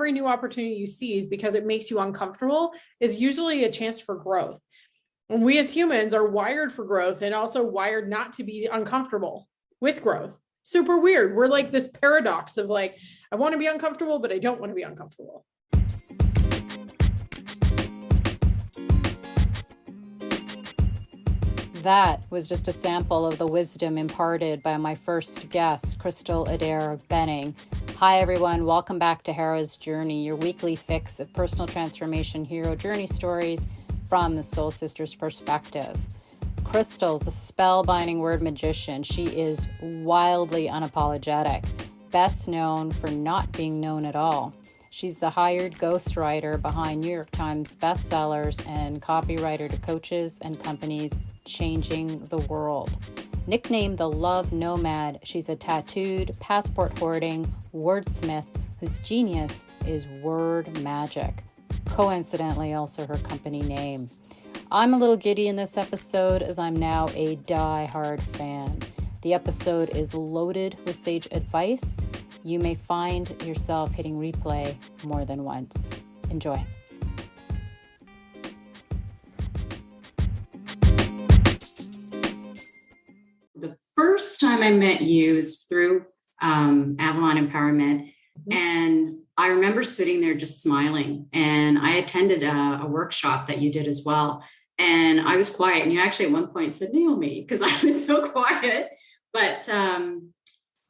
every new opportunity you seize, because it makes you uncomfortable, is usually a chance for growth. And we as humans are wired for growth and also wired not to be uncomfortable with growth. Super weird. We're like this paradox of like, I want to be uncomfortable, but I don't want to be uncomfortable. That was just a sample of the wisdom imparted by my first guest, Crystal Adair-Benning. Hi, everyone. Welcome back to Hero's Journey, your weekly fix of personal transformation hero journey stories from the Soul Sisters' perspective. Crystal's a spellbinding word magician. She is wildly unapologetic, best known for not being known at all. She's the hired ghostwriter behind New York Times bestsellers and copywriter to coaches and companies changing the world. Nicknamed the Love Nomad, she's a tattooed, passport-hoarding wordsmith whose genius is word magic. Coincidentally, also her company name. I'm a little giddy in this episode as I'm now a die-hard fan. The episode is loaded with sage advice. You may find yourself hitting replay more than once. Enjoy. The first time I met you was through Avalon Empowerment. And I remember sitting there just smiling. And I attended a workshop that you did as well. And I was quiet. And you actually at one point said, Naomi, because I was so quiet. But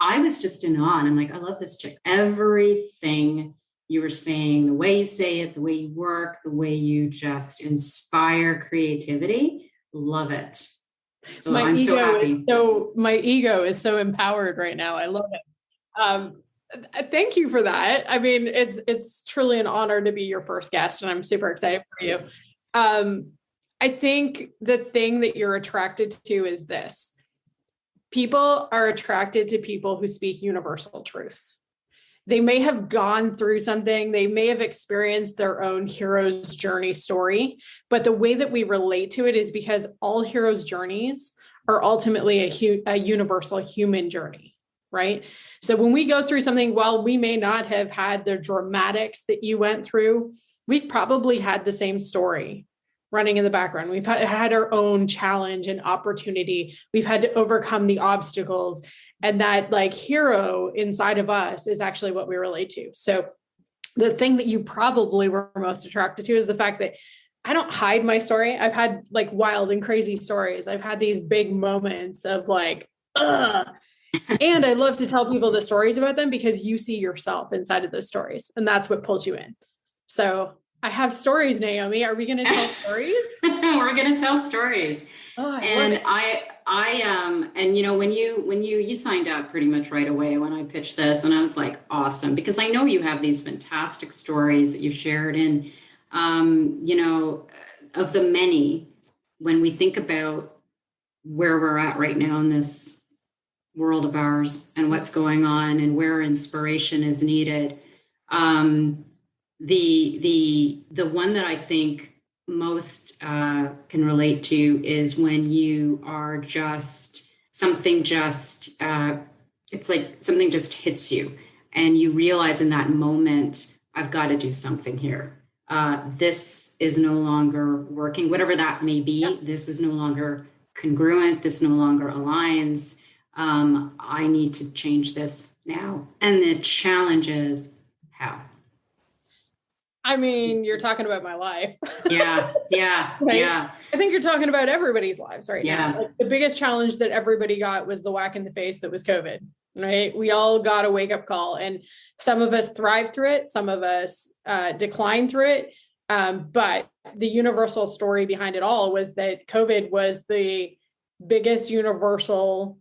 I was just in awe. And I'm like, I love this chick. Everything you were saying, the way you say it, the way you work, the way you just inspire creativity, love it. So I'm so happy. So my ego is so empowered right now. I love it. Thank you for that. I mean, it's truly an honor to be your first guest, and I'm super excited for you. I think the thing that you're attracted to is this. People are attracted to people who speak universal truths. They may have gone through something. They may have experienced their own hero's journey story, but the way that we relate to it is because all hero's journeys are ultimately a universal human journey, right? So when we go through something, while we may not have had the dramatics that you went through, we've probably had the same story running in the background. We've had our own challenge and opportunity. We've had to overcome the obstacles. And that like hero inside of us is actually what we relate to. So the thing that you probably were most attracted to is the fact that I don't hide my story. I've had like wild and crazy stories. I've had these big moments of like, ugh. And I love to tell people the stories about them because you see yourself inside of those stories. And that's what pulls you in. So I have stories, Naomi. Are we going to tell stories? We're going to tell stories. Oh, and and you know, when you signed up pretty much right away when I pitched this, and I was like, awesome, because I know you have these fantastic stories that you shared. And, you know, of the many, when we think about where we're at right now in this world of ours and what's going on and where inspiration is needed, the one that I think most can relate to is when you are just something just it's like something just hits you and you realize in that moment, I've got to do something here. This is no longer working, whatever that may be. Yeah. This is no longer congruent. This no longer aligns. I need to change this now. And the challenge is how? I mean, you're talking about my life. Yeah. Right? Yeah. I think you're talking about everybody's lives right now. Like the biggest challenge that everybody got was the whack in the face that was COVID, right? We all got a wake up call, and some of us thrived through it. Some of us declined through it. But the universal story behind it all was that COVID was the biggest universal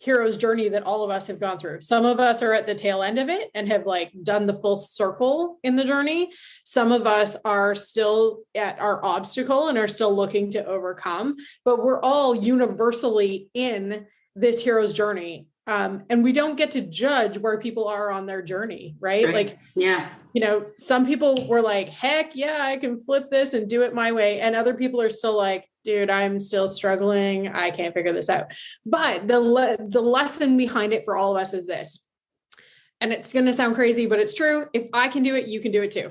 hero's journey that all of us have gone through. Some of us are at the tail end of it and have like done the full circle in the journey. Some of us are still at our obstacle and are still looking to overcome, but we're all universally in this hero's journey. And we don't get to judge where people are on their journey, right? Like, yeah, you know, some people were like, heck yeah, I can flip this and do it my way. And other people are still like, dude, I'm still struggling. I can't figure this out. But the lesson behind it for all of us is this. And it's going to sound crazy, but it's true. If I can do it, you can do it too.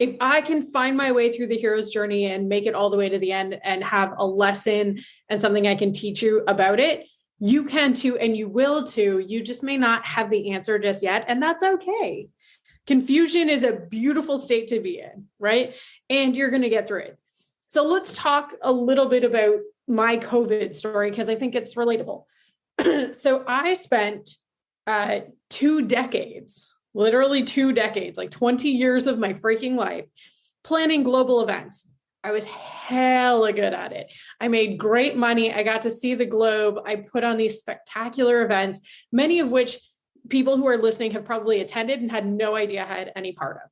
If I can find my way through the hero's journey and make it all the way to the end and have a lesson and something I can teach you about it, you can too, and you will too. You just may not have the answer just yet, and that's okay. Confusion is a beautiful state to be in, right? And you're going to get through it. So let's talk a little bit about my COVID story, because I think it's relatable. So I spent 2 decades, literally 2 decades, like 20 years of my freaking life planning global events. I was hella good at it. I made great money. I got to see the globe. I put on these spectacular events, many of which people who are listening have probably attended and had no idea I had any part of.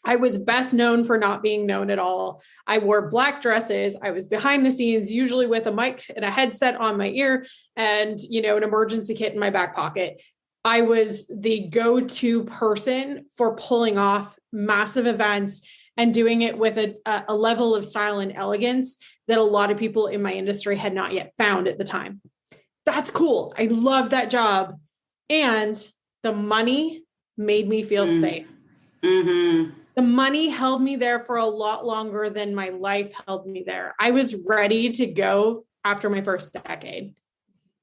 I was best known for not being known at all. I wore black dresses. I was behind the scenes, usually with a mic and a headset on my ear and, an emergency kit in my back pocket. I was the go-to person for pulling off massive events and doing it with a level of style and elegance that a lot of people in my industry had not yet found at the time. That's cool. I loved that job. And the money made me feel safe. Mm-hmm. The money held me there for a lot longer than my life held me there. I was ready to go after my first decade.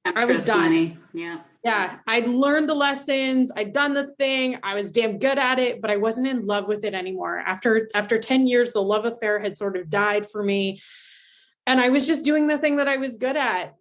I was done. Money. Yeah. Yeah. I'd learned the lessons. I'd done the thing. I was damn good at it, but I wasn't in love with it anymore. After 10 years, the love affair had sort of died for me. And I was just doing the thing that I was good at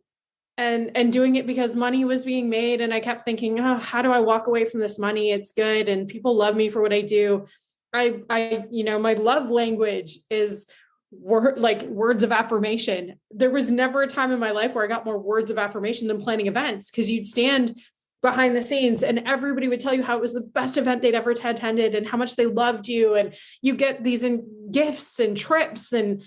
and doing it because money was being made. And I kept thinking, oh, how do I walk away from this money? It's good. And people love me for what I do. My love language is words of affirmation. There was never a time in my life where I got more words of affirmation than planning events, because you'd stand behind the scenes and everybody would tell you how it was the best event they'd ever attended and how much they loved you. And you get these gifts and trips, and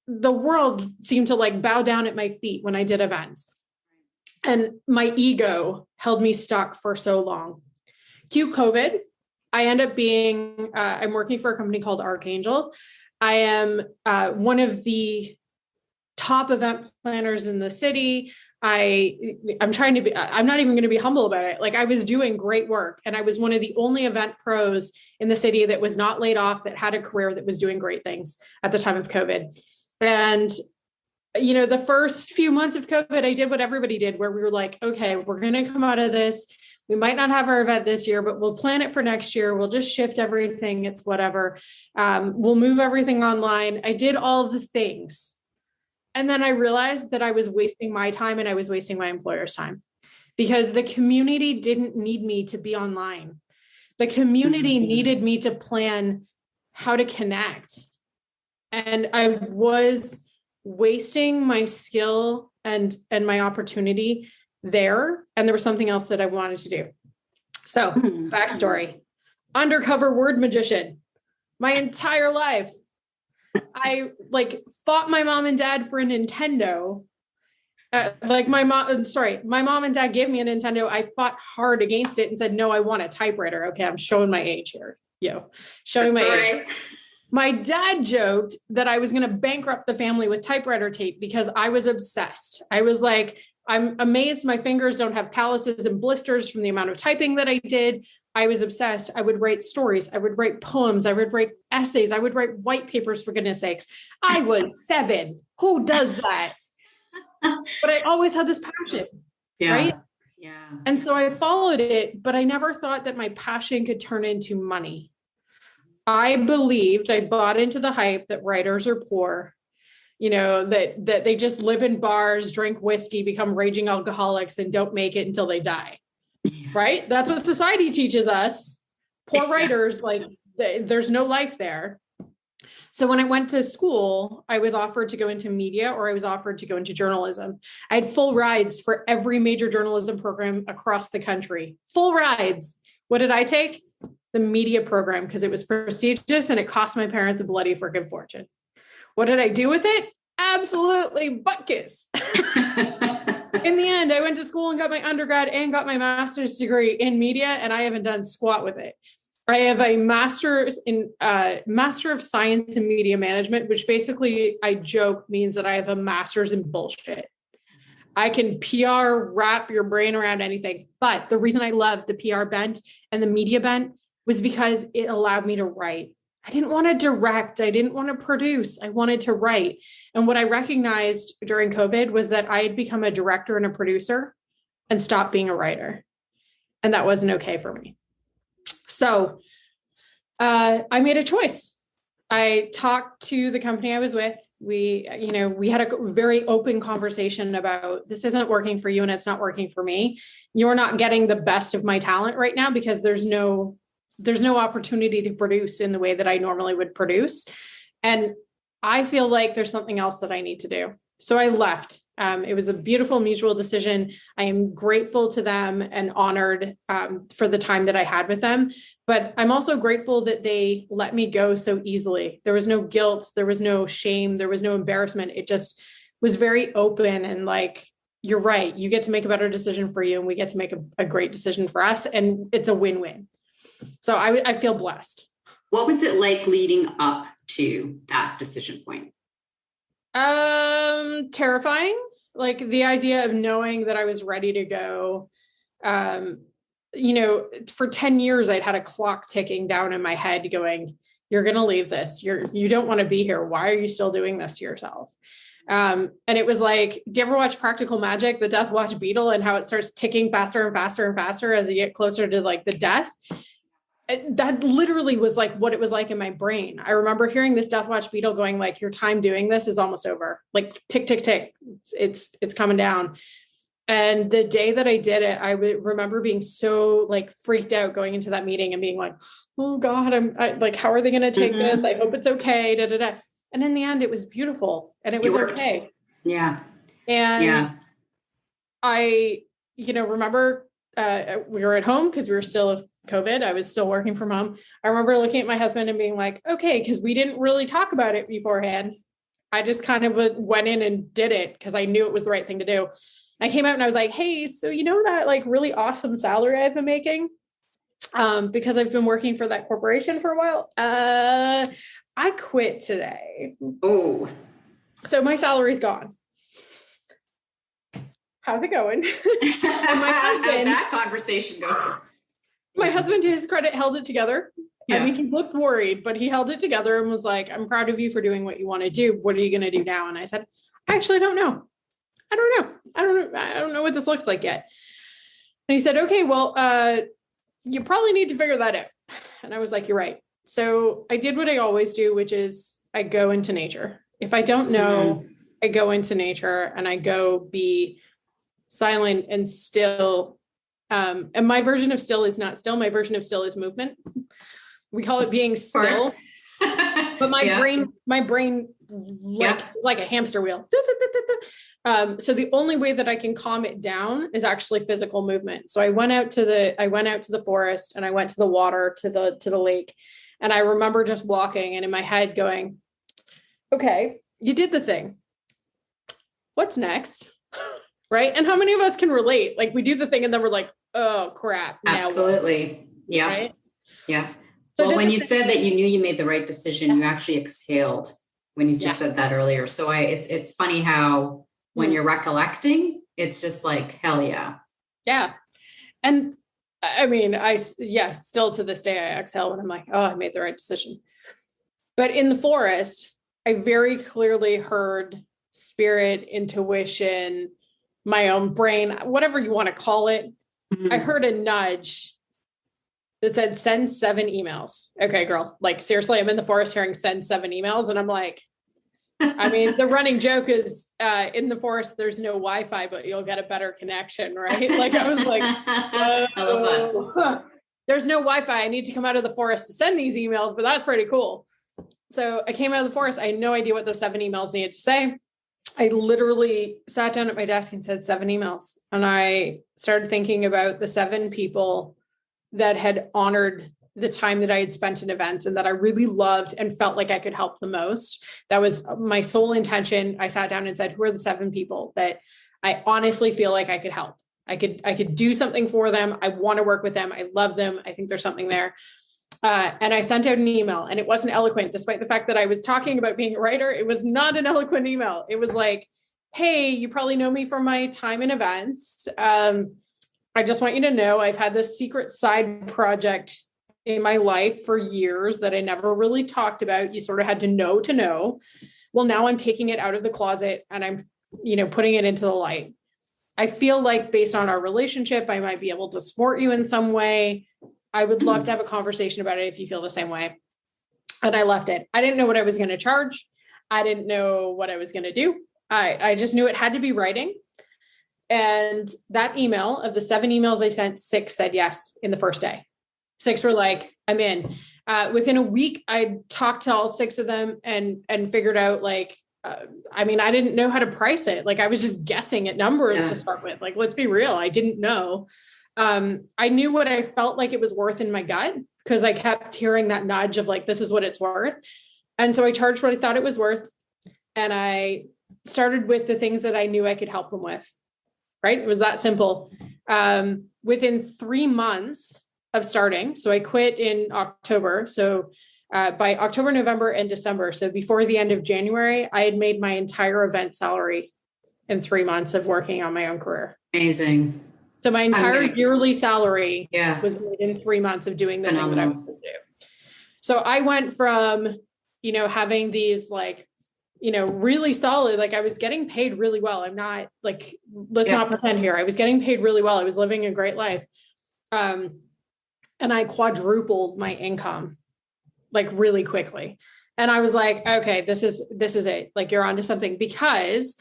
the world seemed to bow down at my feet when I did events. And my ego held me stuck for so long. Cue COVID. I end up being, I'm working for a company called Archangel. I am one of the top event planners in the city. I'm not even going to be humble about it. I was doing great work, and I was one of the only event pros in the city that was not laid off, that had a career, that was doing great things at the time of COVID. And, the first few months of COVID, I did what everybody did, where we were like, okay, we're going to come out of this. We might not have our event this year, but we'll plan it for next year. We'll just shift everything. It's whatever. We'll move everything online. I did all the things. And then I realized that I was wasting my time and I was wasting my employer's time, because the community didn't need me to be online. The community needed me to plan how to connect. And I was wasting my skill and my opportunity there. And there was something else that I wanted to do. So backstory, undercover word magician, my entire life. I fought my mom and dad for a Nintendo. My mom and dad gave me a Nintendo. I fought hard against it and said, no, I want a typewriter. Okay. I'm showing my age here. Showing my age. My dad joked that I was going to bankrupt the family with typewriter tape because I was obsessed. I was like, I'm amazed my fingers don't have calluses and blisters from the amount of typing that I did. I was obsessed. I would write stories. I would write poems. I would write essays. I would write white papers, for goodness sakes. I was 7. Who does that? But I always had this passion, right? Yeah. And so I followed it, but I never thought that my passion could turn into money. I bought into the hype that writers are poor, that they just live in bars, drink whiskey, become raging alcoholics, and don't make it until they die. Right? That's what society teaches us. Poor writers, there's no life there. So when I went to school, I was offered to go into media, or I was offered to go into journalism. I had full rides for every major journalism program across the country. Full rides. What did I take? The media program, because it was prestigious and it cost my parents a bloody freaking fortune. What did I do with it? Absolutely butt kiss. In the end, I went to school and got my undergrad and got my master's degree in media, and I haven't done squat with it. I have a master of science in media management, which basically, I joke, means that I have a master's in bullshit. I can PR wrap your brain around anything. But the reason I loved the PR bent and the media bent was because it allowed me to write. I didn't want to direct. I didn't want to produce. I wanted to write. And what I recognized during COVID was that I had become a director and a producer and stopped being a writer. And that wasn't okay for me. So I made a choice. I talked to the company I was with. We had a very open conversation about this isn't working for you and it's not working for me. You're not getting the best of my talent right now because there's no opportunity to produce in the way that I normally would produce. And I feel like there's something else that I need to do. So I left. It was a beautiful mutual decision. I am grateful to them and honored for the time that I had with them. But I'm also grateful that they let me go so easily. There was no guilt. There was no shame. There was no embarrassment. It just was very open and like, you're right. You get to make a better decision for you and we get to make a great decision for us. And it's a win-win. So I feel blessed. What was it like leading up to that decision point? Terrifying. Like the idea of knowing that I was ready to go. For 10 years, I'd had a clock ticking down in my head going, you're going to leave this. You don't want to be here. Why are you still doing this to yourself? And it was like, do you ever watch Practical Magic, the Death Watch Beetle, and how it starts ticking faster and faster and faster as you get closer to like the death? That literally was like what it was like in my brain. I remember hearing this Death Watch Beetle going like, your time doing this is almost over. Like tick, tick, tick. It's coming down. And the day that I did it, I remember being so like freaked out going into that meeting and being like, oh God, I'm like, how are they going to take this? I hope it's okay. Da, da, da. And in the end, it was beautiful and it was okay. Yeah. And I, remember we were at home because we were still COVID. I was still working from home. I remember looking at my husband and being like, okay, because we didn't really talk about it beforehand. I just kind of went in and did it because I knew it was the right thing to do. I came out and I was like, hey, so you know that like really awesome salary I've been making because I've been working for that corporation for a while. I quit today. Oh, so my salary's gone. How's it going? And my husband, that conversation going. My husband, to his credit, held it together. Yeah. I mean, he looked worried, but he held it together and was like, I'm proud of you for doing what you want to do. What are you going to do now? And I said, I actually don't know. I don't know what this looks like yet. And he said, okay, well, you probably need to figure that out. And I was like, you're right. So I did what I always do, which is I go into nature. If I don't know, I go into nature and I go be silent and still. And my version of still is not still. My version of still is movement. We call it being still. But my brain like a hamster wheel. So the only way that I can calm it down is actually physical movement. So I went out to the forest and I went to the water, to the lake. And I remember just walking and in my head going, okay, you did the thing. What's next? Right. And how many of us can relate? Like we do the thing and then we're like, oh crap. Absolutely. Yeah. Right? Yeah. So well, when you said that you knew you made the right decision, you actually exhaled when you just said that earlier. So it's funny how when you're recollecting, it's just like, hell yeah. Yeah. And I mean, still to this day, I exhale when I'm like, oh, I made the right decision. But in the forest, I very clearly heard spirit, intuition, my own brain, whatever you want to call it. Mm-hmm. I heard a nudge that said, send 7 emails. Okay, girl, like seriously, I'm in the forest hearing send 7 emails. And I'm like, I mean, the running joke is in the forest, there's no Wi-Fi, but you'll get a better connection, right? Like I was like, I love that. There's no Wi-Fi. I need to come out of the forest to send these emails, but that's pretty cool. So I came out of the forest. I had no idea what those 7 emails needed to say. I literally sat down at my desk and said 7 emails. And I started thinking about the 7 people that had honored the time that I had spent in events and that I really loved and felt like I could help the most. That was my sole intention. I sat down and said, who are the 7 people that I honestly feel like I could help? I could do something for them. I want to work with them. I love them. I think there's something there. And I sent out an email and it wasn't eloquent, despite the fact that I was talking about being a writer. It was not an eloquent email. It was like, hey, you probably know me from my time in events. I just want you to know I've had this secret side project in my life for years that I never really talked about. You sort of had to know. Well, now I'm taking it out of the closet and I'm, putting it into the light. I feel like based on our relationship, I might be able to support you in some way. I would love to have a conversation about it if you feel the same way. And I left it. I didn't know what I was going to charge. I didn't know what I was going to do. I just knew it had to be writing. And that email, of the 7 emails I sent, 6 said yes in the first day. 6 were like, I'm in. Within a week, I talked to all 6 of them and figured out I didn't know how to price it. Like I was just guessing at numbers to start with. Like, let's be real. I didn't know. I knew what I felt like it was worth in my gut because I kept hearing that nudge of like, this is what it's worth. And so I charged what I thought it was worth. And I started with the things that I knew I could help them with. Right? It was that simple. Within 3 months of starting, so I quit in October. So by October, November, and December, so before the end of January, I had made my entire event salary in 3 months of working on my own career. Amazing. So my entire yearly salary was made in 3 months of doing the thing that I was supposed to do. So I went from, having these really solid, I was getting paid really well. I'm not let's not pretend here. I was getting paid really well. I was living a great life. And I quadrupled my income really quickly. And I was like, okay, this is it. You're onto something, because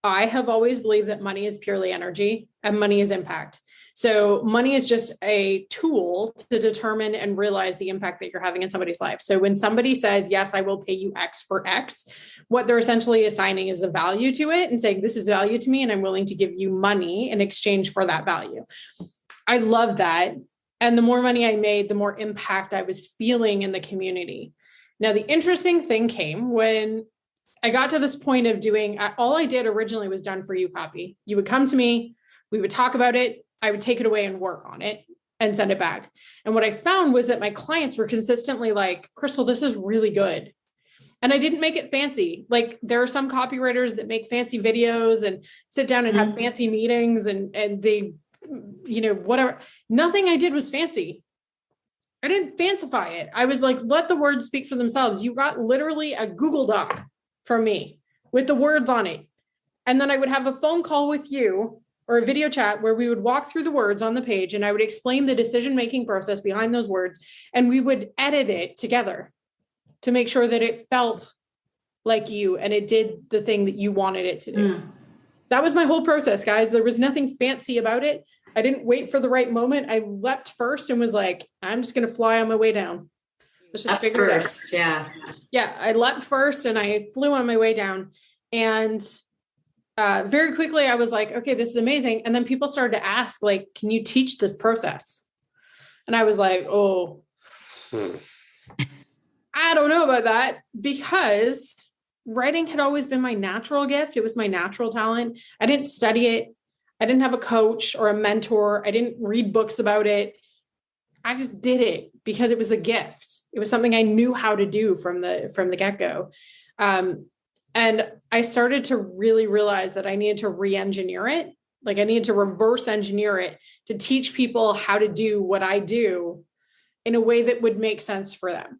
I have always believed that money is purely energy and money is impact. So money is just a tool to determine and realize the impact that you're having in somebody's life. So when somebody says, yes, I will pay you X for X, what they're essentially assigning is a value to it and saying, this is value to me and I'm willing to give you money in exchange for that value. I love that. And the more money I made, the more impact I was feeling in the community. Now, the interesting thing came when I got to this point of doing, all I did originally was done for you copy. You would come to me, we would talk about it, I would take it away and work on it and send it back. And what I found was that my clients were consistently like, Crystal, this is really good. And I didn't make it fancy. There are some copywriters that make fancy videos and sit down and have fancy meetings and they, whatever. Nothing I did was fancy. I didn't fancify it. I was like, let the words speak for themselves. You got literally a Google Doc from me with the words on it. And then I would have a phone call with you or a video chat where we would walk through the words on the page and I would explain the decision-making process behind those words. And we would edit it together to make sure that it felt like you and it did the thing that you wanted it to do. That was my whole process, guys. There was nothing fancy about it. I didn't wait for the right moment. I leapt first and was like, I'm just going to fly on my way down. Let's just figure it out. Yeah. I leapt first and I flew on my way down. And very quickly, I was like, okay, this is amazing. And then people started to ask, can you teach this process? And I was like, I don't know about that, because writing had always been my natural gift. It was my natural talent. I didn't study it. I didn't have a coach or a mentor. I didn't read books about it. I just did it because it was a gift. It was something I knew how to do from the get-go. And I started to really realize that I needed to re-engineer it. I needed to reverse engineer it to teach people how to do what I do in a way that would make sense for them.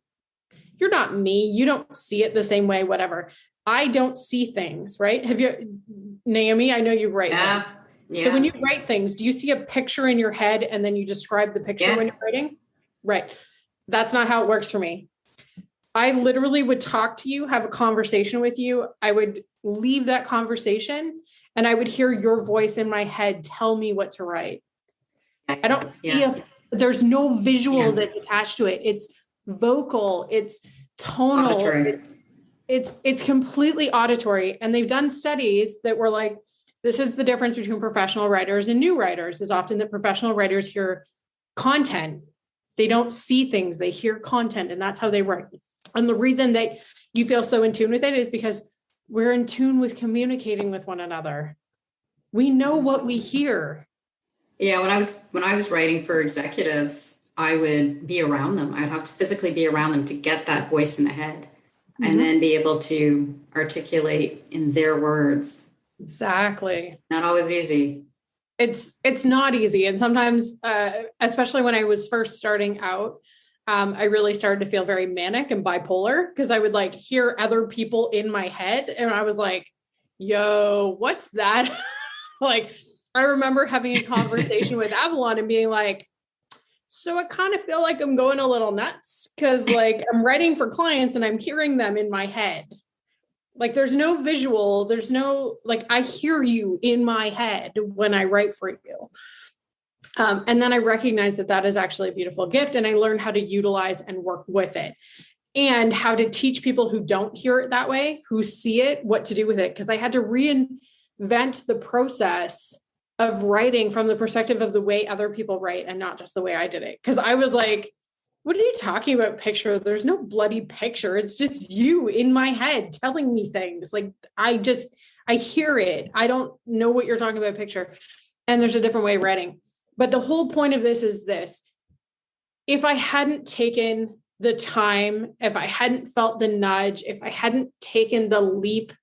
You're not me. You don't see it the same way, whatever. I don't see things, right? Have you, Naomi, I know you write. Yeah. So when you write things, do you see a picture in your head and then you describe the picture when you're writing? Right. That's not how it works for me. I literally would talk to you, have a conversation with you. I would leave that conversation and I would hear your voice in my head tell me what to write. I don't see there's no visual that's attached to it. It's vocal, it's tonal, it's completely auditory. And they've done studies that were like, this is the difference between professional writers and new writers, is often that professional writers hear content. They don't see things, they hear content, and that's how they write. And the reason that you feel so in tune with it is because we're in tune with communicating with one another. We know what we hear. Yeah, when I was writing for executives, I would be around them. I'd have to physically be around them to get that voice in the head and then be able to articulate in their words Exactly. Not always easy. It's not easy. And sometimes, especially when I was first starting out, I really started to feel very manic and bipolar because I would like hear other people in my head. And I was like, yo, what's that? Like, I remember having a conversation with Avalon and being like, so I kind of feel like I'm going a little nuts because like I'm writing for clients and I'm hearing them in my head. Like there's no visual, there's no, like I hear you in my head when I write for you. And then I recognize that that is actually a beautiful gift. And I learned how to utilize and work with it and how to teach people who don't hear it that way, who see it, what to do with it. Because I had to reinvent the process of writing from the perspective of the way other people write and not just the way I did it. Because I was like, what are you talking about picture? There's no bloody picture. It's just you in my head telling me things. Like I hear it. I don't know what you're talking about picture. And there's a different way of writing. But the whole point of this is this. If I hadn't taken the time, if I hadn't felt the nudge, if I hadn't taken the leap,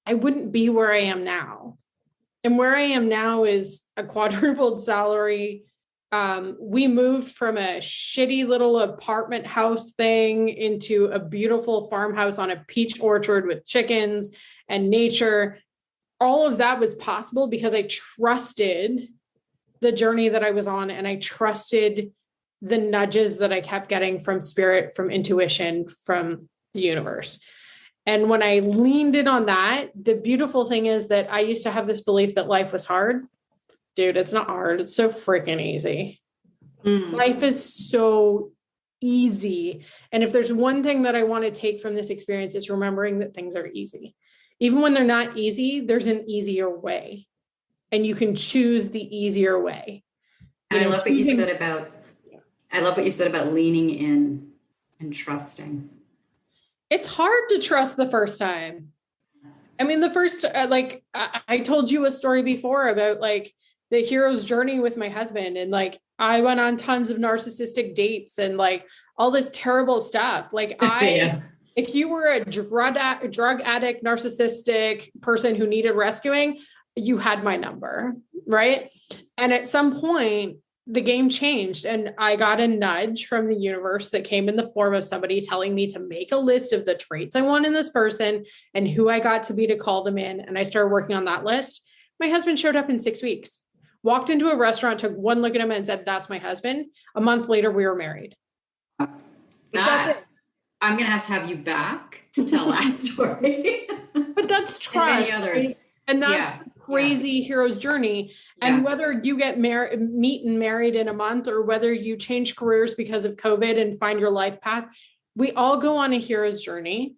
I wouldn't be where I am now. And where I am now is a quadrupled salary. We moved from a shitty little apartment house thing into a beautiful farmhouse on a peach orchard with chickens and nature. All of that was possible because I trusted the journey that I was on, and I trusted the nudges that I kept getting from spirit, from intuition, from the universe. And when I leaned in on that, the beautiful thing is that I used to have this belief that life was hard. Dude, it's not hard. It's so freaking easy. Life is so easy. And if there's one thing that I want to take from this experience, it's remembering that things are easy. Even when they're not easy, there's an easier way. And you can choose the easier way. And I love what you said about leaning in and trusting. It's hard to trust the first time. I mean, the first, like I told you a story before about like the hero's journey with my husband. And like, I went on tons of narcissistic dates and like all this terrible stuff. Like if you were a drug addict, narcissistic person who needed rescuing, you had my number, right? And at some point, the game changed and I got a nudge from the universe that came in the form of somebody telling me to make a list of the traits I want in this person and who I got to be to call them in. And I started working on that list. My husband showed up in 6 weeks, walked into a restaurant, took one look at him and said, that's my husband. A month later, we were married. I'm going to have you back to tell that story. But that's trust. And many others. Right? And that's the crazy hero's journey. And whether you get meet and married in a month, or whether you change careers because of COVID and find your life path, we all go on a hero's journey.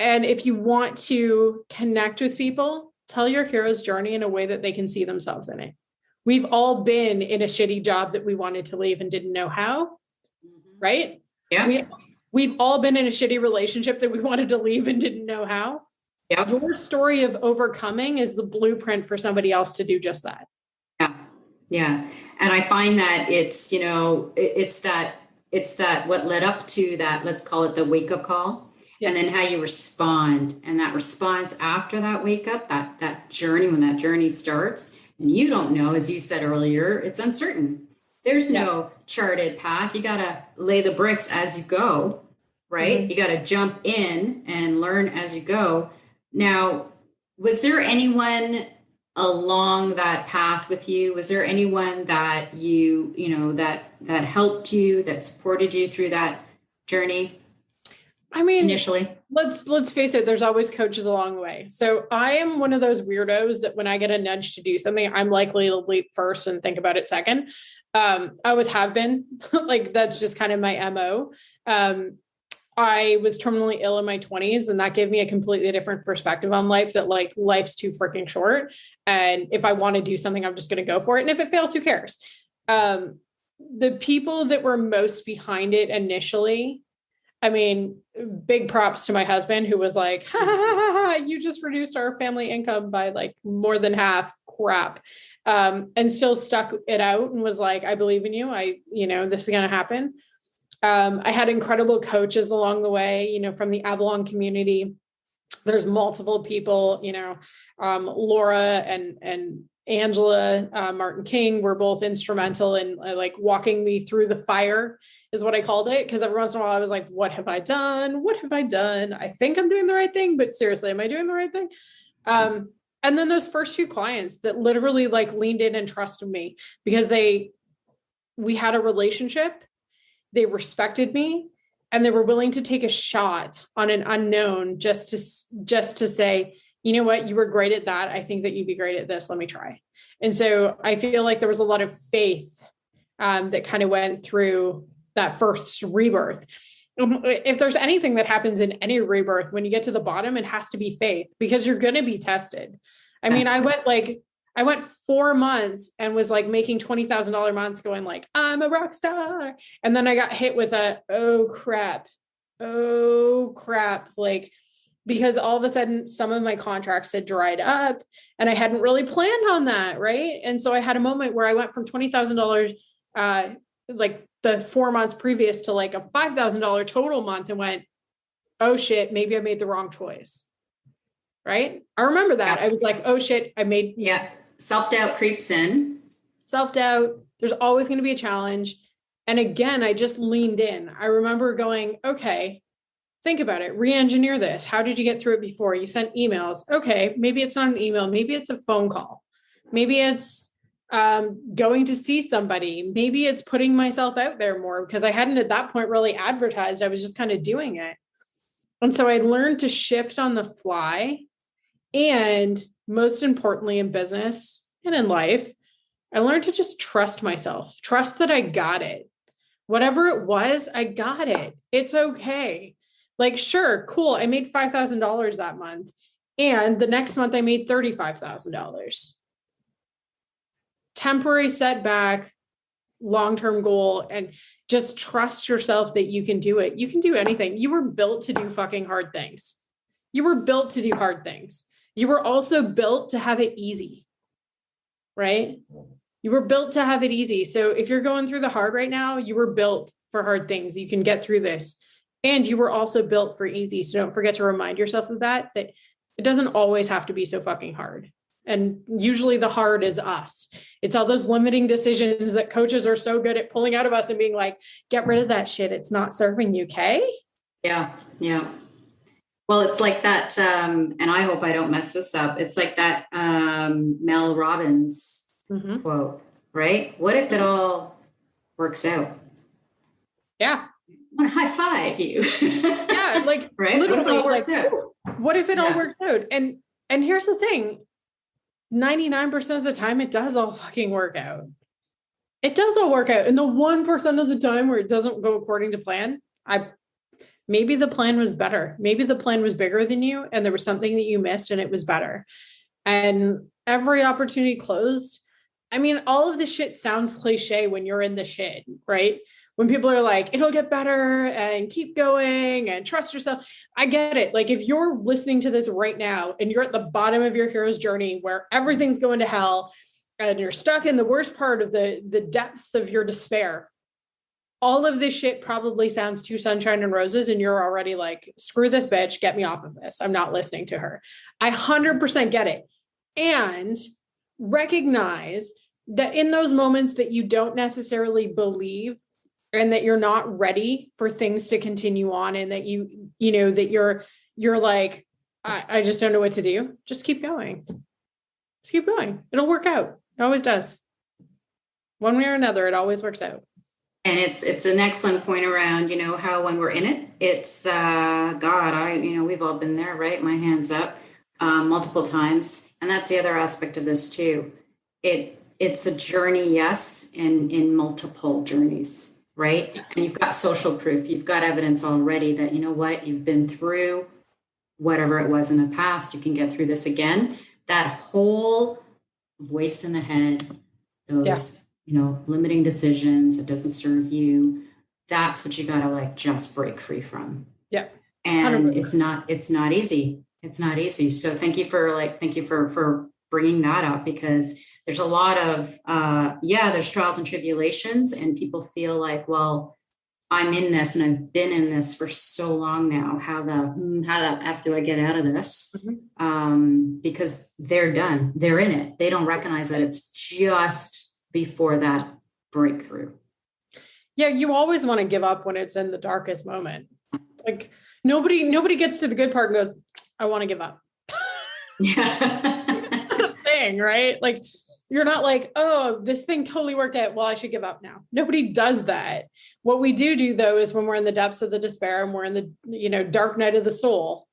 And if you want to connect with people, tell your hero's journey in a way that they can see themselves in it. We've all been in a shitty job that we wanted to leave and didn't know how, right? Yeah. We've all been in a shitty relationship that we wanted to leave and didn't know how. Yep. Your story of overcoming is the blueprint for somebody else to do just that. Yeah. And I find that it's that what led up to that, let's call it the wake up call. Yeah. And then how you respond, and that response after that wake up, that journey, when that journey starts, and you don't know, as you said earlier, it's uncertain. There's no charted path. You got to lay the bricks as you go, right? Mm-hmm. You got to jump in and learn as you go. Now, was there anyone along that path with you? Was there anyone that that helped you, that supported you through that journey? I mean, initially, let's face it, there's always coaches along the way. So I am one of those weirdos that when I get a nudge to do something, I'm likely to leap first and think about it second. I always have been. Like, that's just kind of my MO. I was terminally ill in my 20s, and that gave me a completely different perspective on life, that like life's too freaking short. And if I want to do something, I'm just going to go for it. And if it fails, who cares? The people that were most behind it initially, I mean, big props to my husband, who was like, ha, ha, ha, ha, you just reduced our family income by like more than half. Crap. And still stuck it out and was like, I believe in you. This is going to happen. I had incredible coaches along the way, from the Avalon community. there's multiple people, Laura and Angela, Martin King were both instrumental in like walking me through the fire is what I called it. Cause every once in a while I was like, what have I done? What have I done? I think I'm doing the right thing, but seriously, am I doing the right thing? And then those first few clients that literally like leaned in and trusted me because we had a relationship, they respected me, and they were willing to take a shot on an unknown just to say, you know what, you were great at that. I think that you'd be great at this. Let me try. And so I feel like there was a lot of faith that kind of went through that first rebirth. If there's anything that happens in any rebirth, when you get to the bottom, it has to be faith because you're going to be tested. I mean, I went 4 months and was like making $20,000 months going like, I'm a rock star. And then I got hit with oh crap. Like, because all of a sudden some of my contracts had dried up and I hadn't really planned on that. Right. And so I had a moment where I went from $20,000, like the 4 months previous to like a $5,000 total month and went, oh shit, maybe I made the wrong choice. Right. I remember that. I was like, oh shit, self-doubt creeps in. Self-doubt. There's always going to be a challenge. And again, I just leaned in. I remember going, okay, think about it. Re-engineer this. How did you get through it before? You sent emails. Okay. Maybe it's not an email. Maybe it's a phone call. Maybe it's going to see somebody. Maybe it's putting myself out there more because I hadn't at that point really advertised. I was just kind of doing it. And so I learned to shift on the fly. And most importantly, in business and in life, I learned to just trust myself, trust that I got it. Whatever it was, I got it. It's okay. Like, sure, cool. I made $5,000 that month. And the next month I made $35,000. Temporary setback, long-term goal, and just trust yourself that you can do it. You can do anything. You were built to do fucking hard things. You were built to do hard things. You were also built to have it easy, right? You were built to have it easy. So if you're going through the hard right now, you were built for hard things. You can get through this. And you were also built for easy. So don't forget to remind yourself of that it doesn't always have to be so fucking hard. And usually the hard is us. It's all those limiting decisions that coaches are so good at pulling out of us and being like, get rid of that shit. It's not serving you, okay? Yeah. Yeah. Well, it's like that, and I hope I don't mess this up. It's like that Mel Robbins quote, right? What if it all works out? Yeah. I want to high five you. Yeah, like right? literally, what if it all works out? What if it all works out? And here's the thing: 99% of the time, it does all fucking work out. It does all work out, and the 1% of the time where it doesn't go according to plan, maybe the plan was better. Maybe the plan was bigger than you and there was something that you missed and it was better. And every opportunity closed. I mean, all of this shit sounds cliche when you're in the shit, right? When people are like, it'll get better and keep going and trust yourself. I get it. Like if you're listening to this right now and you're at the bottom of your hero's journey where everything's going to hell and you're stuck in the worst part of the depths of your despair, all of this shit probably sounds too sunshine and roses. And you're already like, screw this bitch, get me off of this. I'm not listening to her. I 100% get it. And recognize that in those moments that you don't necessarily believe and that you're not ready for things to continue on and that that you're like, I just don't know what to do. Just keep going. Just keep going. It'll work out. It always does. One way or another, it always works out. And it's an excellent point around, how when we're in it, it's, we've all been there, right? My hands up multiple times. And that's the other aspect of this too. It's a journey, yes, in multiple journeys, right? And you've got social proof. You've got evidence already that, you've been through whatever it was in the past. You can get through this again. That whole voice in the head, those... limiting decisions that doesn't serve you. That's what you got to just break free from. Yeah. And 100%. It's not easy. It's not easy. So thank you for bringing that up because there's a lot of, there's trials and tribulations and people feel like, well, I'm in this and I've been in this for so long now. How the F do I get out of this? Because they're done. They're in it. They don't recognize that it's just before that breakthrough. Yeah, you always want to give up when it's in the darkest moment. Like nobody gets to the good part and goes, I want to give up. Yeah. Thing, right? Like you're not like, oh, this thing totally worked out. Well, I should give up now. Nobody does that. What we do though, is when we're in the depths of the despair and we're in the, dark night of the soul,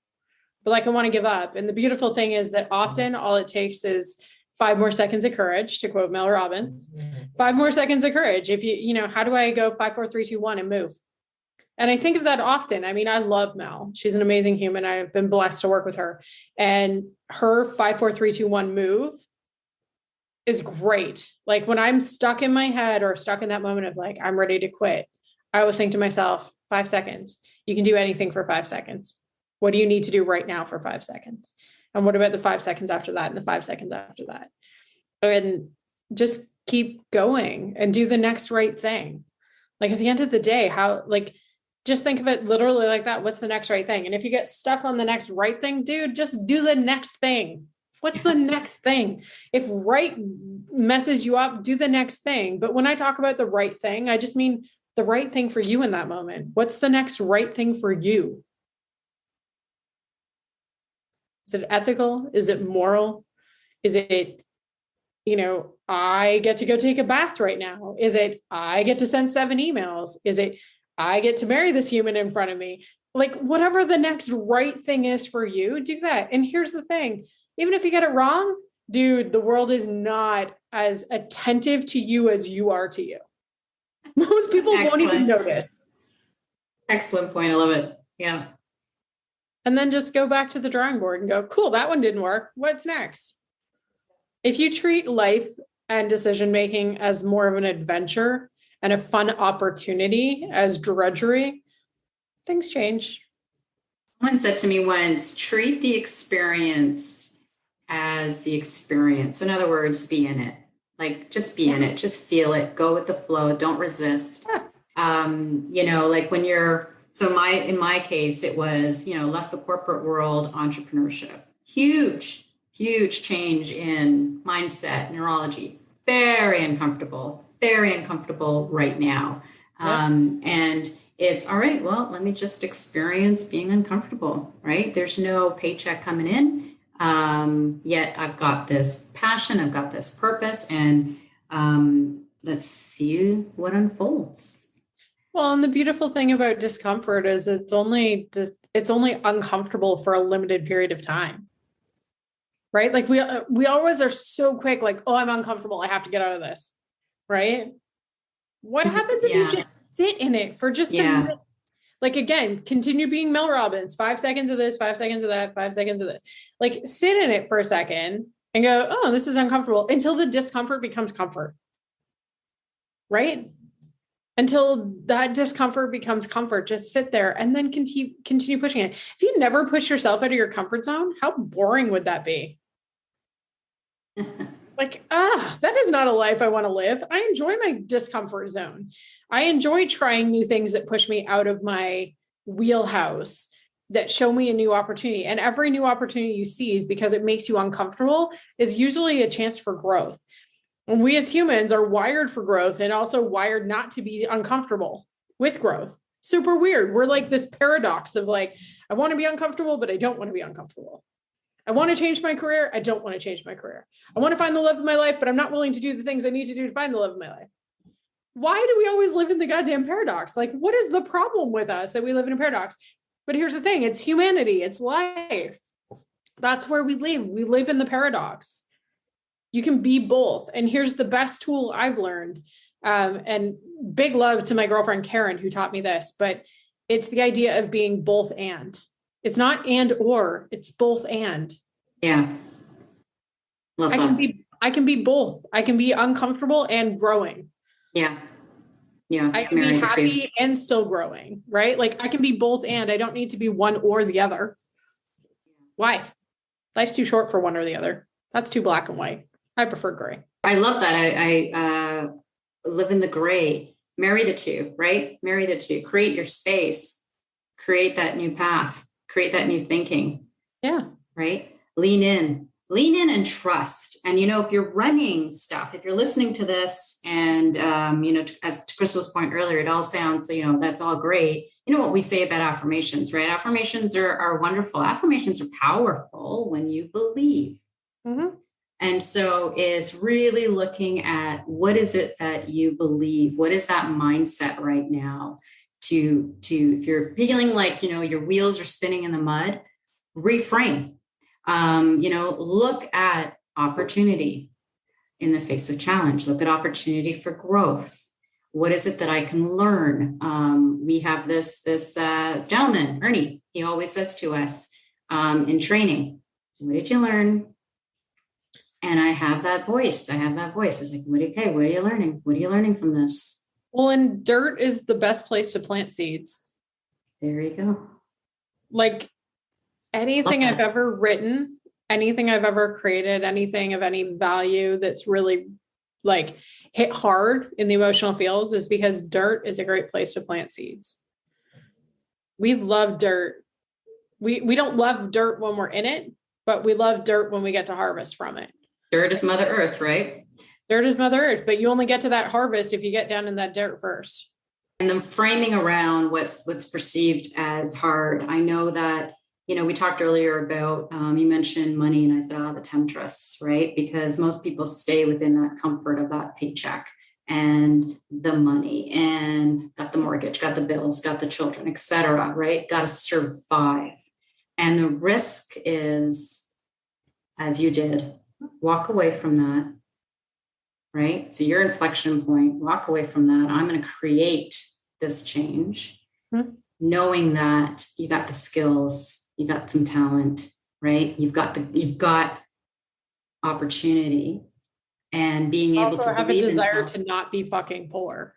but like, I want to give up. And the beautiful thing is that often all it takes is 5 more seconds of courage, to quote Mel Robbins, 5 more seconds of courage. If how do I go 5, 4, 3, 2, 1 and move? And I think of that often. I mean, I love Mel. She's an amazing human. I've been blessed to work with her, and her 5, 4, 3, 2, 1 move is great. Like when I'm stuck in my head or stuck in that moment of like, I'm ready to quit, I always think to myself, 5 seconds. You can do anything for 5 seconds. What do you need to do right now for 5 seconds? And what about the 5 seconds after that and the 5 seconds after that? And just keep going and do the next right thing. Like at the end of the day, just think of it literally like that. What's the next right thing? And if you get stuck on the next right thing, dude, just do the next thing. What's the next thing? If right messes you up, do the next thing. But when I talk about the right thing, I just mean the right thing for you in that moment. What's the next right thing for you? Is it ethical? Is it moral? Is it, I get to go take a bath right now? Is it, I get to send 7 emails? Is it, I get to marry this human in front of me? Like whatever the next right thing is for you, do that. And here's the thing, even if you get it wrong, dude, the world is not as attentive to you as you are to you. Most people won't even notice. Excellent point. I love it. Yeah. And then just go back to the drawing board and go, cool, that one didn't work. What's next? If you treat life and decision-making as more of an adventure and a fun opportunity as drudgery, things change. Someone said to me once, treat the experience as the experience. In other words, be in it. Like just be in it, just feel it, go with the flow, don't resist. Like when in my case, it was, left the corporate world, entrepreneurship, huge change in mindset, neurology, very uncomfortable right now. And it's all right. Well, let me just experience being uncomfortable, right? There's no paycheck coming in. Yet I've got this passion, I've got this purpose, and let's see what unfolds. Well, and the beautiful thing about discomfort is it's only uncomfortable for a limited period of time, right? Like we always are so quick, like, oh, I'm uncomfortable, I have to get out of this, right? What happens if you just sit in it for just a minute? Like, again, continue being Mel Robbins, 5 seconds of this, 5 seconds of that, 5 seconds of this. Like, sit in it for a second and go, oh, this is uncomfortable, until the discomfort becomes comfort, right? Until that discomfort becomes comfort, just sit there and then continue pushing it. If you never push yourself out of your comfort zone, how boring would that be? Like, that is not a life I want to live. I enjoy my discomfort zone. I enjoy trying new things that push me out of my wheelhouse, that show me a new opportunity. And every new opportunity you seize, because it makes you uncomfortable, is usually a chance for growth. And we as humans are wired for growth, and also wired not to be uncomfortable with growth. Super weird. We're like this paradox of like, I want to be uncomfortable, but I don't want to be uncomfortable. I want to change my career. I don't want to change my career. I want to find the love of my life, but I'm not willing to do the things I need to do to find the love of my life. Why do we always live in the goddamn paradox? Like, what is the problem with us that we live in a paradox? But here's the thing. It's humanity. It's life. That's where we live. We live in the paradox. You can be both. And here's the best tool I've learned. And big love to my girlfriend, Karen, who taught me this, but it's the idea of being both and. It's not and or, it's both and. Yeah. I can be both. I can be uncomfortable and growing. Yeah. Yeah. I can be happy and still growing, right? Like I can be both and. I don't need to be one or the other. Why? Life's too short for one or the other. That's too black and white. I prefer gray. I love that. I live in the gray. Marry the two, right? Marry the two. Create your space, create that new path, create that new thinking. Yeah. Right? Lean in and trust. And, if you're running stuff, if you're listening to this and, as to Crystal's point earlier, it all sounds, that's all great. You know what we say about affirmations, right? Affirmations are wonderful. Affirmations are powerful when you believe. Mm-hmm. And so it's really looking at what is it that you believe? What is that mindset right now to if you're feeling like, your wheels are spinning in the mud, reframe. Look at opportunity in the face of challenge. Look at opportunity for growth. What is it that I can learn? We have this gentleman, Ernie. He always says to us in training, "What did you learn?" And I have that voice. It's like, what are you learning? What are you learning from this? Well, and dirt is the best place to plant seeds. There you go. Like, anything I've ever written, anything I've ever created, anything of any value that's really like hit hard in the emotional fields is because dirt is a great place to plant seeds. We love dirt. We don't love dirt when we're in it, but we love dirt when we get to harvest from it. Dirt is Mother Earth, right? Dirt is Mother Earth, but you only get to that harvest if you get down in that dirt first. And then framing around what's perceived as hard. I know that we talked earlier about, you mentioned money, and I said, the temptress, right? Because most people stay within that comfort of that paycheck and the money and got the mortgage, got the bills, got the children, et cetera, right? Got to survive. And the risk is, as you did, walk away from that, right? So your inflection point, walk away from that. I'm going to create this change, knowing that you got the skills, you got some talent, right? You've got opportunity, and being able to have a desire to not be fucking poor.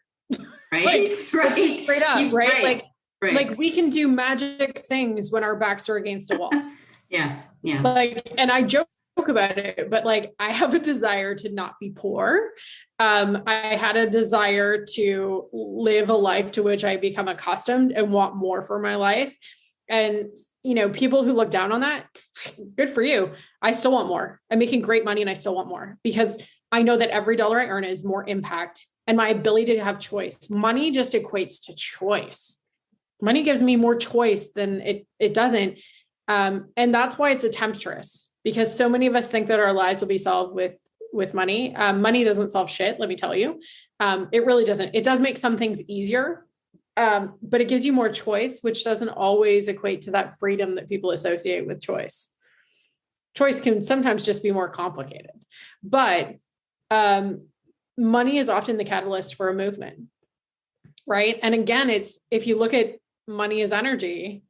Right? Right. Straight up, right? Like we can do magic things when our backs are against a wall. Yeah. And I joke about it, but I have a desire to not be poor. I had a desire to live a life to which I become accustomed and want more for my life. And, people who look down on that, good for you. I still want more. I'm making great money and I still want more because I know that every dollar I earn is more impact and my ability to have choice. Money just equates to choice. Money gives me more choice than it doesn't. And that's why it's a temptress, because so many of us think that our lives will be solved with money. Money doesn't solve shit, let me tell you. It really doesn't. It does make some things easier. But it gives you more choice, which doesn't always equate to that freedom that people associate with choice. Choice can sometimes just be more complicated, but money is often the catalyst for a movement, right? And again, if you look at money as energy,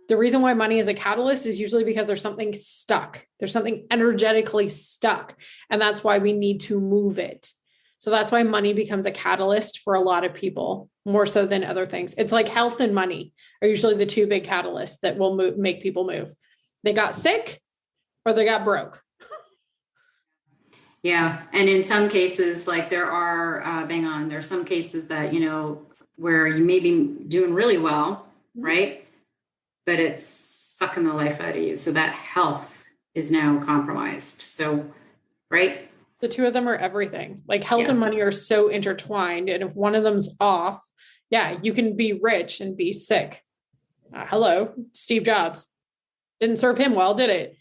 the reason why money is a catalyst is usually because there's something stuck. There's something energetically stuck, and that's why we need to move it. So that's why money becomes a catalyst for a lot of people, more so than other things. It's like health and money are usually the two big catalysts that will make people move. They got sick or they got broke. Yeah. And in some cases, there are some cases that, where you may be doing really well, right? But it's sucking the life out of you. So that health is now compromised. So, right. The two of them are everything. Health and money are so intertwined. And if one of them's off, you can be rich and be sick. Hello, Steve Jobs. Didn't serve him well, did it?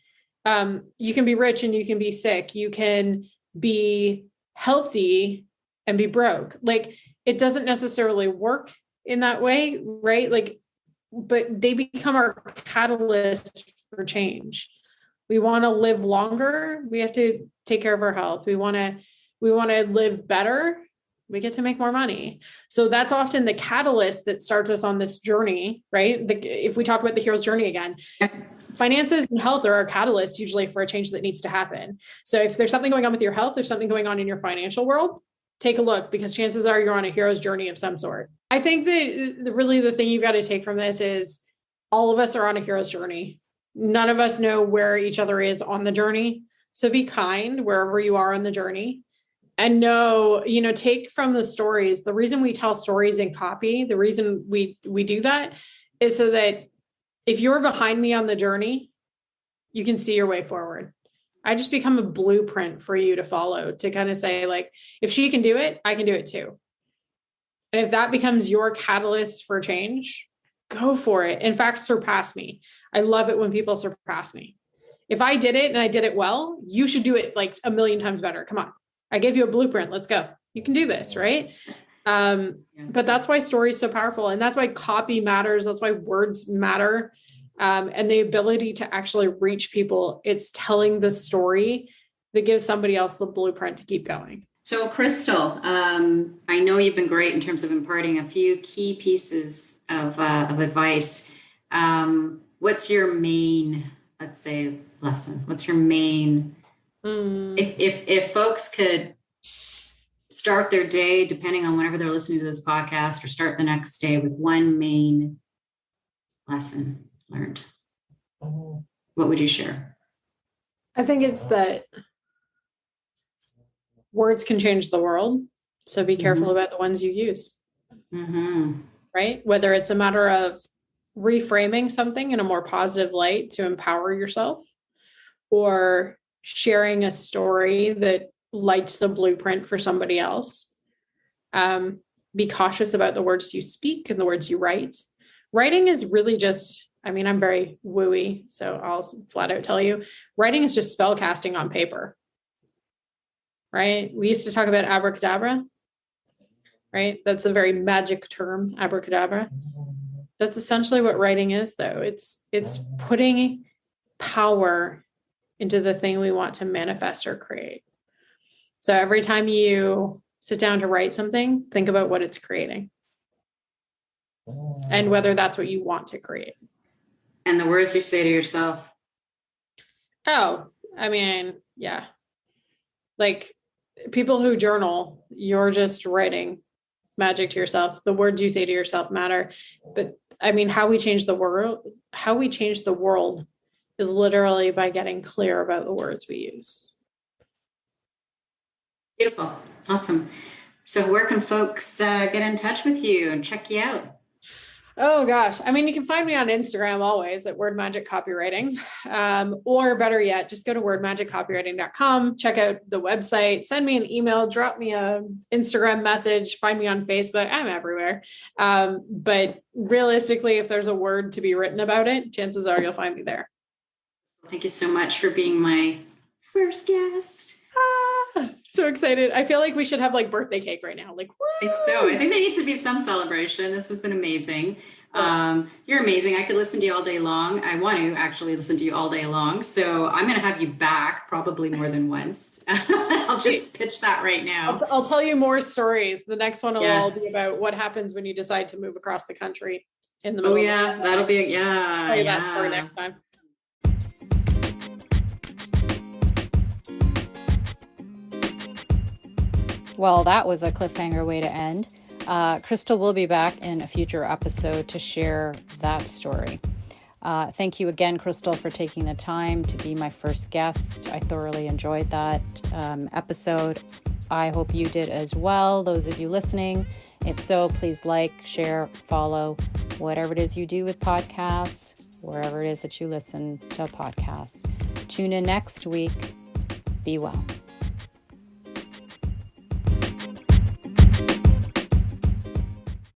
You can be rich and you can be sick. You can be healthy and be broke. It doesn't necessarily work in that way, right? But they become our catalyst for change. We want to live longer. We have to take care of our health. We want to live better. We get to make more money. So that's often the catalyst that starts us on this journey, right? If we talk about the hero's journey again, finances and health are our catalyst usually for a change that needs to happen. So if there's something going on with your health, there's something going on in your financial world, take a look, because chances are you're on a hero's journey of some sort. I think that really the thing you've got to take from this is all of us are on a hero's journey. None of us know where each other is on the journey. So be kind wherever you are on the journey. And no, take from the stories. The reason we tell stories in copy, the reason we do that is so that if you're behind me on the journey, you can see your way forward. I just become a blueprint for you to follow, to kind of say, like, if she can do it, I can do it too. And if that becomes your catalyst for change, go for it. In fact, surpass me. I love it when people surpass me. If I did it and I did it well, you should do it like a million times better. Come on. I gave you a blueprint. Let's go. You can do this, right? But that's why story is so powerful. And that's why copy matters. That's why words matter. And the ability to actually reach people. It's telling the story that gives somebody else the blueprint to keep going. So Crystal, I know you've been great in terms of imparting a few key pieces of advice. What's your main, let's say, lesson? What's your main, if folks could start their day, depending on whenever they're listening to this podcast, or start the next day with one main lesson learned, what would you share? I think it's that words can change the world. So be careful about the ones you use, right? Whether it's a matter of reframing something in a more positive light to empower yourself, or sharing a story that lights the blueprint for somebody else. Be cautious about the words you speak and the words you write. Writing is really just, I'm very wooey, so I'll flat out tell you, writing is just spell casting on paper, right? We used to talk about abracadabra, right? That's a very magic term, abracadabra. That's essentially what writing is, though. It's putting power into the thing we want to manifest or create. So every time you sit down to write something, think about what it's creating and whether that's what you want to create. And the words you say to yourself. Oh, yeah. Like people who journal, you're just writing magic to yourself. The words you say to yourself matter. But how we change the world is literally by getting clear about the words we use. Beautiful. Awesome. So where can folks get in touch with you and check you out? Oh gosh. You can find me on Instagram always at Word Magic Copywriting. Or better yet, just go to wordmagiccopywriting.com, check out the website, send me an email, drop me a Instagram message, find me on Facebook. I'm everywhere. But realistically, if there's a word to be written about it, chances are you'll find me there. Thank you so much for being my first guest. So excited. I feel like we should have like birthday cake right now. Like, woo! I think so. I think there needs to be some celebration. This has been amazing. You're amazing. I could listen to you all day long. I want to actually listen to you all day long. So I'm going to have you back probably more than once. I'll just pitch that right now. I'll tell you more stories. The next one will all be about what happens when you decide to move across the country in the middle. Oh yeah, that'll be I'll tell you that story next time. Well, that was a cliffhanger way to end. Crystal will be back in a future episode to share that story. Thank you again, Crystal, for taking the time to be my first guest. I thoroughly enjoyed that episode. I hope you did as well, those of you listening. If so, please like, share, follow, whatever it is you do with podcasts, wherever it is that you listen to podcasts. Tune in next week. Be well.